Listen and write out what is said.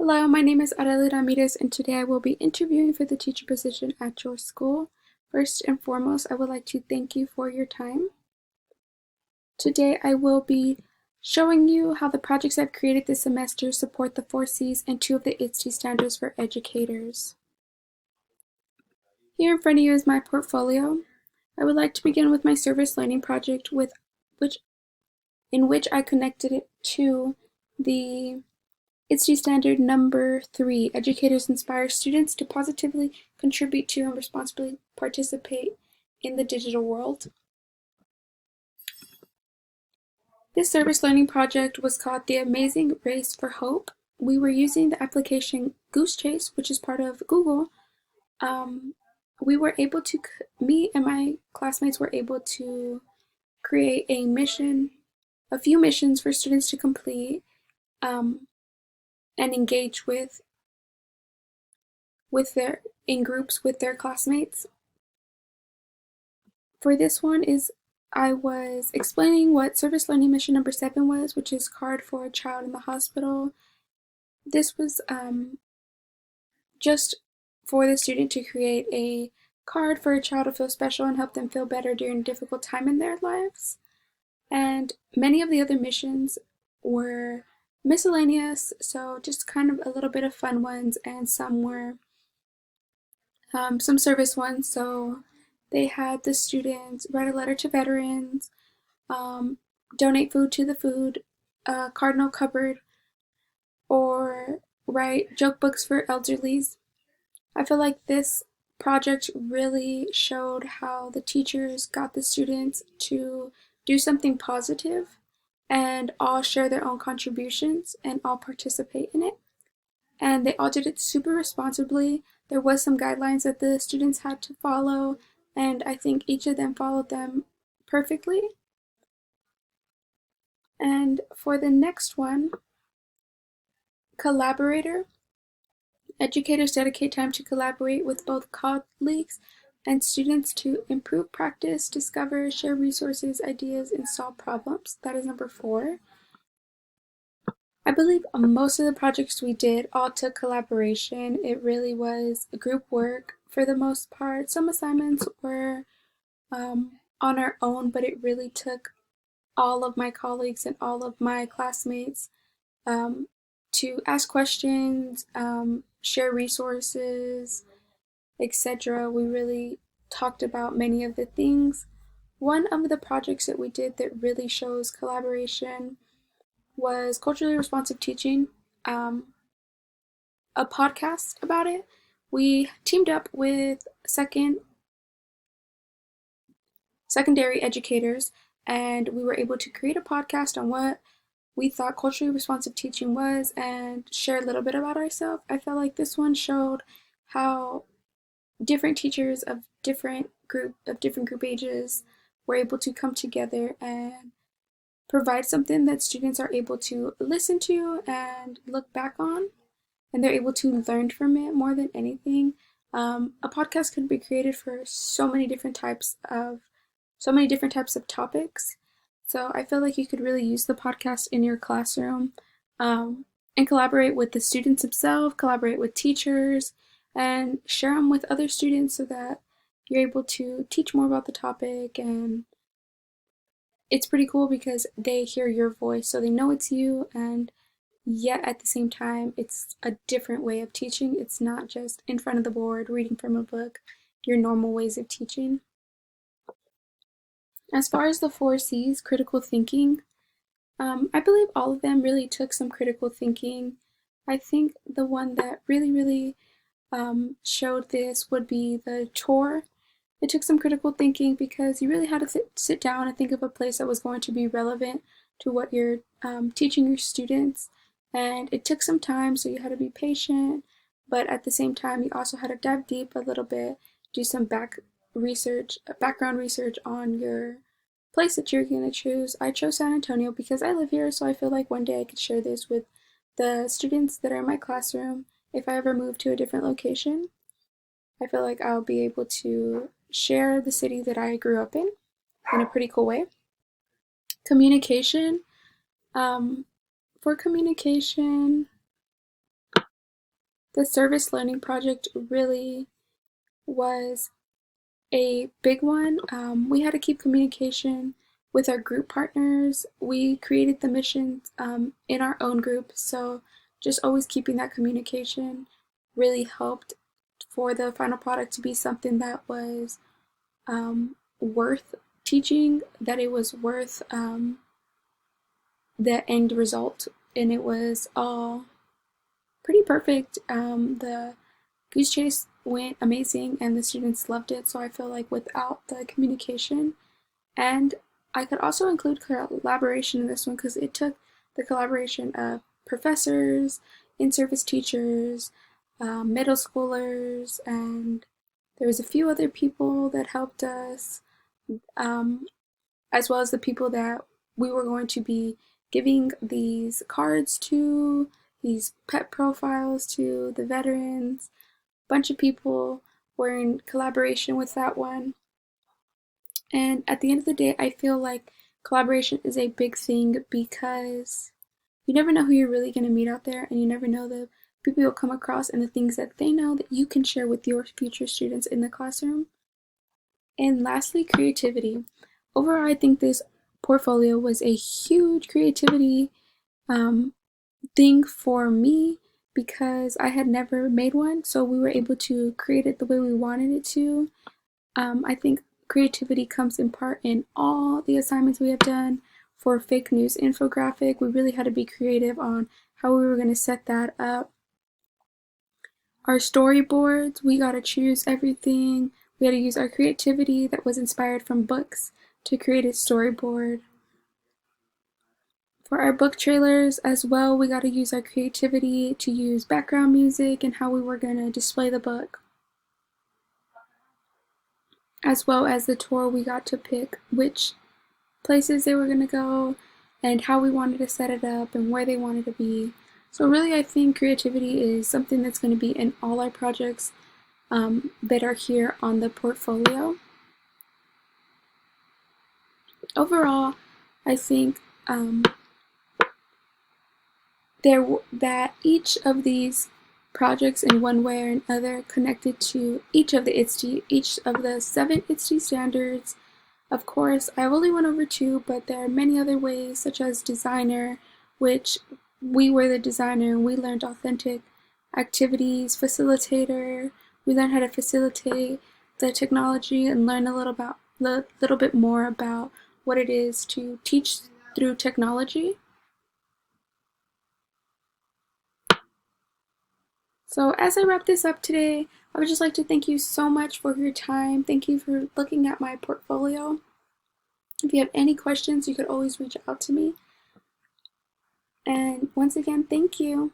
Hello, my name is Arely Ramirez, and today I will be interviewing for the teacher position at your school. First and foremost, I would like to thank you for your time. Today I will be showing you how the projects I've created this semester support the 4Cs and 2 of the ITSE standards for educators. Here in front of you is my portfolio. I would like to begin with my service learning project in which I connected it to the ITSE standard number 3, educators inspire students to positively contribute to and responsibly participate in the digital world. This service learning project was called The Amazing Race for Hope. We were using the application Goose Chase, which is part of Google. We were able to, me and my classmates were able to create a few missions for students to complete and engage in groups with their classmates. For this one I was explaining what service learning mission number 7 was, which is card for a child in the hospital. This was just for the student to create a card for a child to feel special and help them feel better during a difficult time in their lives. And many of the other missions were miscellaneous, so just kind of a little bit of fun ones, and some were some service ones. So they had the students write a letter to veterans, donate food to the food cardinal cupboard, or write joke books for elderlies. I feel like this project really showed how the teachers got the students to do something positive and all share their own contributions and all participate in it. And they all did it super responsibly. There was some guidelines that the students had to follow, and I think each of them followed them perfectly. And for the next one, collaborator. Educators dedicate time to collaborate with both colleagues and students to improve practice, discover, share resources, ideas, and solve problems. That is number 4. I believe most of the projects we did all took collaboration. It really was group work for the most part. Some assignments were on our own, but it really took all of my colleagues and all of my classmates to ask questions, share resources, etc. We really talked about many of the things. One of the projects that we did that really shows collaboration was culturally responsive teaching, a podcast about it. We teamed up with secondary educators, and we were able to create a podcast on what we thought culturally responsive teaching was and share a little bit about ourselves. I felt like this one showed how different teachers of different group ages were able to come together and provide something that students are able to listen to and look back on, and they're able to learn from it more than anything. A podcast could be created for so many different types of topics. So I feel like you could really use the podcast in your classroom, and collaborate with the students themselves, collaborate with teachers, and share them with other students so that you're able to teach more about the topic. And it's pretty cool because they hear your voice, so they know it's you, and yet at the same time, it's a different way of teaching. It's not just in front of the board reading from a book, your normal ways of teaching. As far as the 4Cs, critical thinking, I believe all of them really took some critical thinking. I think the one that really showed this would be the chore. It took some critical thinking because you really had to sit down and think of a place that was going to be relevant to what you're teaching your students. And it took some time, so you had to be patient, but at the same time, you also had to dive deep a little bit, do some background research on your place that you're going to choose. I chose San Antonio because I live here, so I feel like one day I could share this with the students that are in my classroom if I ever move to a different location. I feel like I'll be able to share the city that I grew up in a pretty cool way. Communication. For communication, The service learning project really was a big one. We had to keep communication with our group partners. We created the missions in our own group, so just always keeping that communication really helped for the final product to be something that was worth teaching, that it was worth the end result, and it was all pretty perfect. The Goose Chase went amazing and the students loved it, so I feel like without the communication, and I could also include collaboration in this one because it took the collaboration of professors, in-service teachers, middle schoolers, and there was a few other people that helped us, um, as well as the people that we were going to be giving these cards to, these pet profiles to, the veterans. A bunch of people were in collaboration with that one. And at the end of the day, I feel like collaboration is a big thing because you never know who you're really going to meet out there, and you never know the people you'll come across and the things that they know that you can share with your future students in the classroom. And lastly, creativity. Overall, I think this portfolio was a huge creativity um, thing for me because I had never made one, so we were able to create it the way we wanted it to. I think creativity comes in part in all the assignments we have done. For fake news infographic, we really had to be creative on how we were going to set that up. Our storyboards, we got to choose everything. We had to use our creativity that was inspired from books to create a storyboard. For our book trailers as well, we got to use our creativity to use background music and how we were going to display the book. As well as the tour, we got to pick which places they were going to go and how we wanted to set it up and where they wanted to be. So really, I think creativity is something that's going to be in all our projects that are here on the portfolio. Overall, I think that each of these projects in one way or another connected to each of the ITSE, each of the 7 ITSE standards. Of course, I only went over 2, but there are many other ways, such as designer, which we were the designer and we learned authentic activities, facilitator, we learned how to facilitate the technology and learn a little bit more about what it is to teach through technology. So as I wrap this up today, I would just like to thank you so much for your time. Thank you for looking at my portfolio. If you have any questions, you could always reach out to me. And once again, thank you.